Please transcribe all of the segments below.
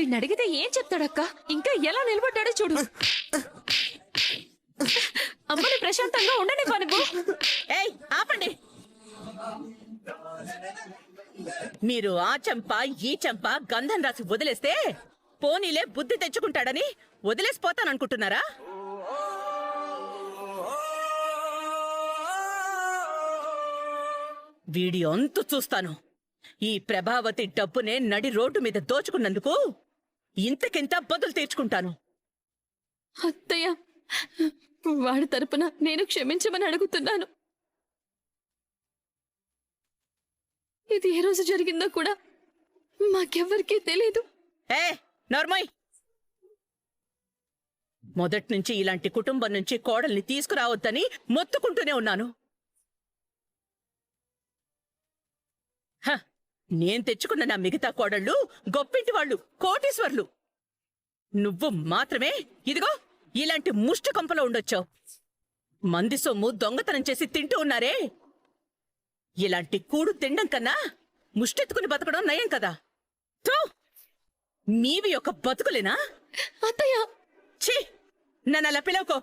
వీడిని అడిగితే ఏం చెప్తాడక్క? ఇంకా ఎలా నిలబడ్డాడో చూడు. అమ్మని ప్రశాంతంగా ఉండని పనుకు. ఏయ్ ఆపండి. మీరు ఆ చెంప ఈ చెంప గంధం రాసి వదిలేస్తే పోనీలే బుద్ధి తెచ్చుకుంటాడని వదిలేసిపోతాననుకుంటున్నారా? వీడి అంతు చూస్తాను. ఈ ప్రభావతి డబ్బునే నడి రోడ్డు మీద దోచుకున్నందుకు ఇంతకింత బదులు తీర్చుకుంటాను. అత్తయ్య, వాడి తరపున నేను క్షమించమని అడుగుతున్నాను. ఇది ఏ రోజు జరిగిందో కూడా మాకెవ్వరికీ తెలీదు. ఏ నోర్మోయ్, మొదట్నుంచి ఇలాంటి కుటుంబం నుంచి కోడల్ని తీసుకురావద్దని మొత్తుకుంటూనే ఉన్నాను. నేను తెచ్చుకున్న నా మిగతా కోడళ్ళు గొప్పింటి వాళ్ళు, కోటీశ్వర్లు. నువ్వు మాత్రమే ఇదిగో ఇలాంటి ముష్టి కొంపలో ఉండొచ్చావు. మంది సొమ్ము దొంగతనం చేసి తింటూ ఉన్నారే, ఇలాంటి కూడు తిండం కన్నా ముష్టెత్తుకుని బతకడం నయం కదా. మీవి యొక్క బతుకులేనా? అత్తయ్య, ఛీ, నన్ను అలా పిలవకో.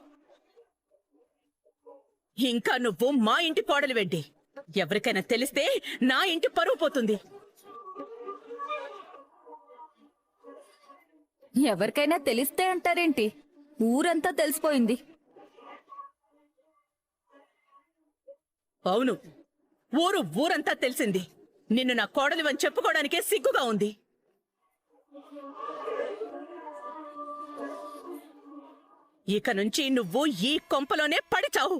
ఇంకా నువ్వు మా ఇంటి కోడలు వెండి. ఎవరికైనా తెలిస్తే నా ఇంటి పరువు పోతుంది. ఎవరికైనా తెలిస్తే అంటారేంటి? ఊరంతా తెలిసిపోయింది. అవును, ఊరంతా తెలిసింది. నిన్ను నా కోడలివని చెప్పుకోవడానికే సిగ్గుగా ఉంది. ఇక నుంచి నువ్వు ఈ కొంపలోనే పడిచావు.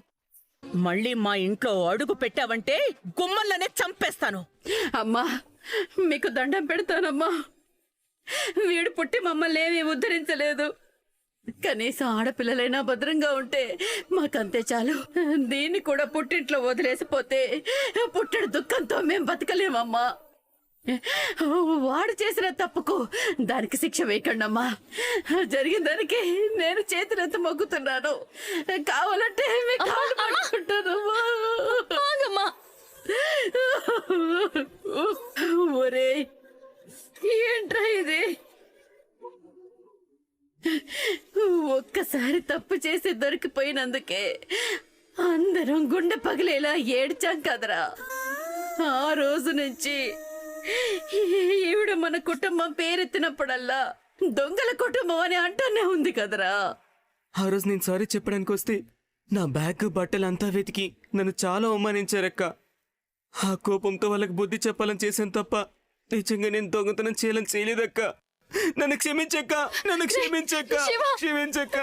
మళ్ళీ మా ఇంట్లో అడుగు పెట్టావంటే గుమ్మల్లోనే చంపేస్తాను. అమ్మా, మీకు దండం పెడతానమ్మా. వీడు పుట్టి మమ్మల్ని ఏమీ ఉద్ధరించలేదు. కనీసం ఆడపిల్లలైనా భద్రంగా ఉంటే మాకంతే చాలు. దీన్ని కూడా పుట్టింట్లో వదిలేసిపోతే పుట్టడి దుఃఖంతో మేం బతకలేమమ్మా. వాడు చేసిన తప్పుకు దానికి శిక్ష వేయకండమ్మా. జరిగిన దానికి నేను చేతులెత్తి మొక్కుతున్నాను. కావాలంటే మీ కాళ్ళు పట్టుకుంటానమ్మా. ఒరే, ఏంట్రా ఇది? ఒక్కసారి తప్పు చేసి దొరికిపోయినందుకే అందరం గుండె పగిలేలా ఏడ్చాం కదరా. ఆ రోజు నుంచి ఈవిడ మన కుటుంబం పేరెత్తినప్పుడల్లా దొంగల కుటుంబం అని అంటూనే ఉంది కదరా. ఆ రోజు నేను సారీ చెప్పడానికి వస్తే నా బ్యాగ్ బట్టలంతా వెతికి నన్ను చాలా అవమానించారక్క. ఆ కోపంతో వాళ్ళకి బుద్ధి చెప్పాలని చేశాను తప్ప నిజంగా నేను దొంగతనం చేయాలని చేయలేదక్క. నన్ను క్షమించక్క, నన్ను క్షమించక్క, క్షమించక్క.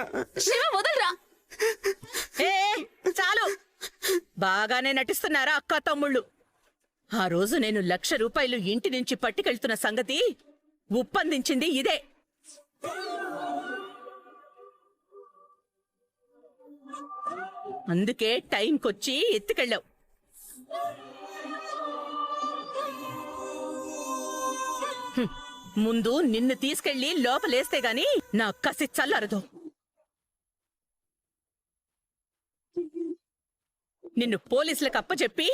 చాలు, బాగానే నటిస్తున్నారా అక్క తమ్ముళ్ళు? ఆ రోజు నేను 1,00,000 రూపాయలు ఇంటి నుంచి పట్టుకెళ్తున్న సంగతి ఉప్పందించింది ఇదే. అందుకే టైంకొచ్చి ఎత్తుకెళ్ళావు. ముందు నిన్ను తీసుకెళ్లి లోపలేస్తే గాని నా కసి చల్లరదు. నిన్ను పోలీసులకు అప్పచెప్పి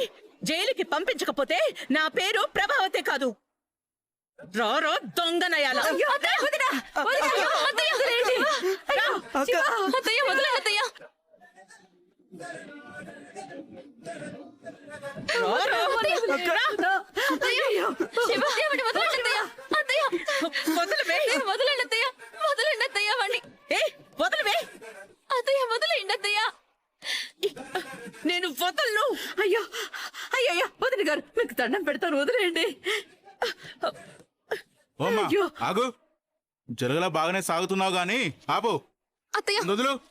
జైలుకి పంపించకపోతే నా పేరు ప్రభావతే కాదు. రారో దొంగనయాల. నేను వదలను. అయ్యో అయ్యో, వదిన గారు మీకు దండం పెడతాను, వదిలేయండి. ఆగు, జరగలా బాగానే సాగుతున్నావు గాని ఆపు.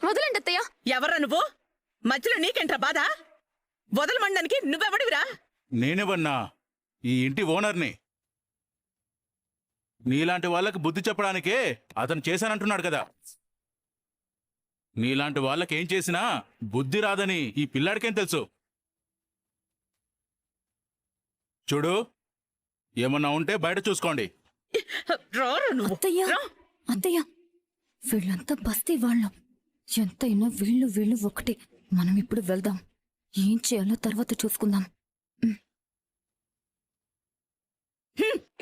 వదలండి అత్తయ్య. ఎవరా నువ్వు? మధ్యలో నీకేంట్రా బాధ? వదలమండానికి నువ్వెవడివిరా? నేనెవన్నా? ఈ ఇంటి ఓనర్ని. నీలాంటి వాళ్ళకి బుద్ధి చెప్పడానికే అతను చేశానంటున్నాడు కదా. నీలాంటి వాళ్ళకేం చేసినా బుద్ధి రాదని ఈ పిల్లాడికేం తెలుసు? చూడు, ఏమన్నా ఉంటే బయట చూసుకోండి. అత్తయ్య, వీళ్ళంతా బస్తీ వాళ్ళం. ఎంతైనా వీళ్ళు ఒకటే. మనం ఇప్పుడు వెళ్దాం. ఏం చేయాలో తర్వాత చూసుకుందాం.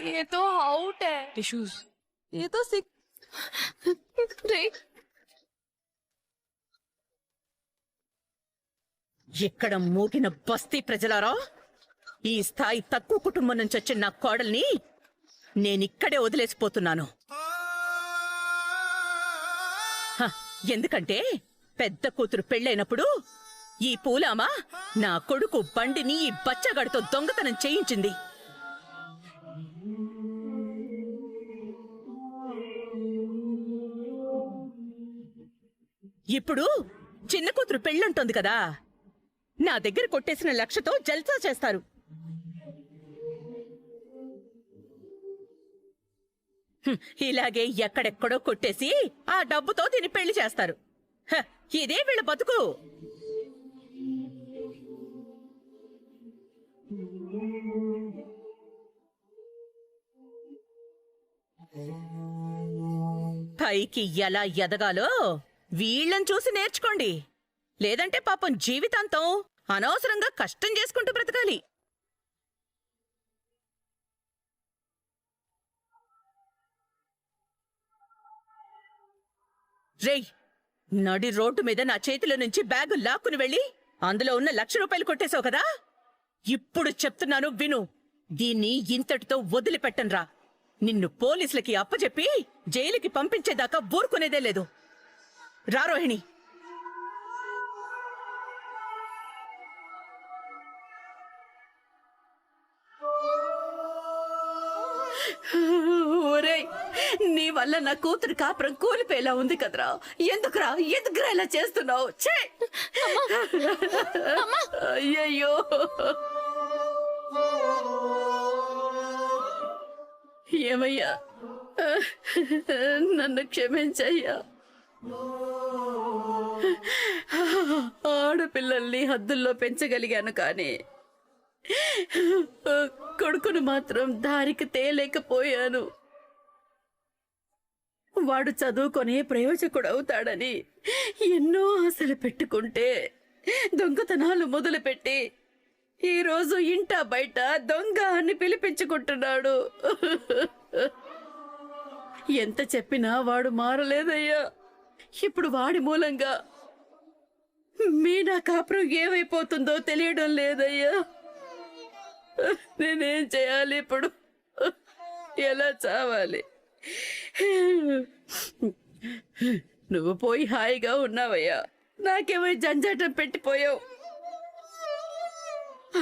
ये तो आउट है। टिश्यूज ये तो सिक రే ఇక్కడ మూగిన బస్తీ ప్రజలారా, ఈ స్థాయి తక్కువ కుటుంబం నుంచి వచ్చిన నా కోడల్ని నేనిక్కడే వదిలేసిపోతున్నాను. ఎందుకంటే పెద్ద కూతురు పెళ్ళైనప్పుడు ఈ పూలామా నా కొడుకు బండిని ఈ బచ్చగాడితో దొంగతనం చేయించింది. ఇప్పుడు చిన్న కూతురు పెళ్ళంటోంది కదా, నా దగ్గర కొట్టేసిన లక్షతో జల్సా చేస్తారు. ఇలాగే ఎక్కడెక్కడో కొట్టేసి ఆ డబ్బుతో దీన్ని పెళ్లి చేస్తారు. ఇదే వీళ్ళ బతుకు. పైకి ఎలా ఎదగాలో వీళ్ళని చూసి నేర్చుకోండి. లేదంటే పాపం జీవితాంతం అనవసరంగా కష్టం చేసుకుంటూ బ్రతకాలి. రేయ్, నడి రోడ్డు మీద నా చేతిలో నుంచి బ్యాగు లాక్కుని వెళ్ళి అందులో ఉన్న ₹1,00,000 కొట్టేశావు కదా. ఇప్పుడు చెప్తున్నాను విను, దీన్ని ఇంతటితో వదిలిపెట్టనురా. నిన్ను పోలీసులకి అప్పచెప్పి జైలుకి పంపించేదాకా ఊరుకునేదే లేదు. రా రోహిణి. ఒరేయ్, నీ వల్ల నా కూతురు కాపురం కూలిపోయేలా ఉంది కదరా. ఎందుకురా ఇలా చేస్తున్నావు? అయ్యయ్యో, ఏమయ్యా, నన్ను క్షమించయ్యా. ఆడపిల్లల్ని హద్దుల్లో పెంచగలిగాను కానీ కొడుకును మాత్రం దారికి తేలేకపోయాను. వాడు చదువుకొని ప్రయోజకుడు అవుతాడని ఎన్నో ఆశలు పెట్టుకుంటే దొంగతనాలు మొదలుపెట్టి ఈరోజు ఇంటా బయట దొంగ అని పిలిపించుకుంటున్నాడు. ఎంత చెప్పినా వాడు మారలేదయ్యా. ఇప్పుడు వాడి మూలంగా మీనా కాపురం ఏమైపోతుందో తెలియడం లేదయ్యా. నేనేం చేయాలి ఇప్పుడు? ఎలా చావాలి? నువ్వు పోయి హాయిగా ఉన్నావయ్యా, నాకేమో జంజాటం పెట్టిపోయావు.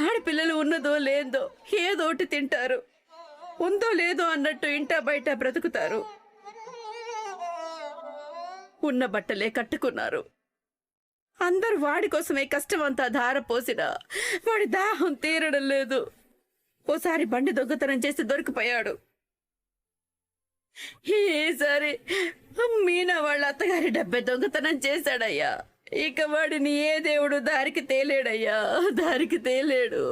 ఆడపిల్లలు ఉన్నదో లేదో ఏదోటి తింటారు, ఉందో లేదో అన్నట్టు ఇంటా బయట బ్రతుకుతారు. ఉన్న బట్టలే కట్టుకున్నారు. అందరూ వాడి కోసమే కష్టమంతా ధారపోసినా వాడి దాహం తీరడం లేదు. ఓసారి బండి దొంగతనం చేసి దొరికిపోయాడు. ఈసారి మీనా వాళ్ళ అత్తగారి డబ్బే దొంగతనం చేశాడయ్యా. ఇక వాడిని ఏ దేవుడు దారికి తేలేడయ్యా, దారికి తేలేడు.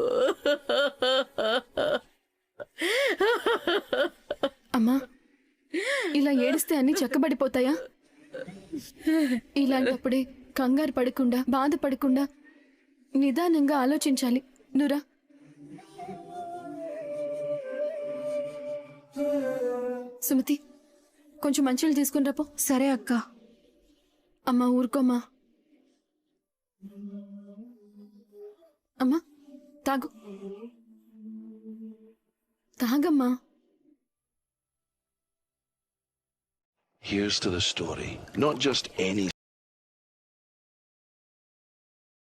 అమ్మా, ఇలా ఏడిస్తే అన్ని చక్కబడిపోతాయా? ఇలాంటప్పుడే కంగారు పడకుండా బాధపడకుండా నిదానంగా ఆలోచించాలి. నువ్వురా. సుమతి, కొంచెం మంచిలు తీసుకుని రాపో. సరే అక్క. అమ్మా ఊరుకోమ్మా. అమ్మా తాగు, తాగమ్మా. Here's to the story. Not just any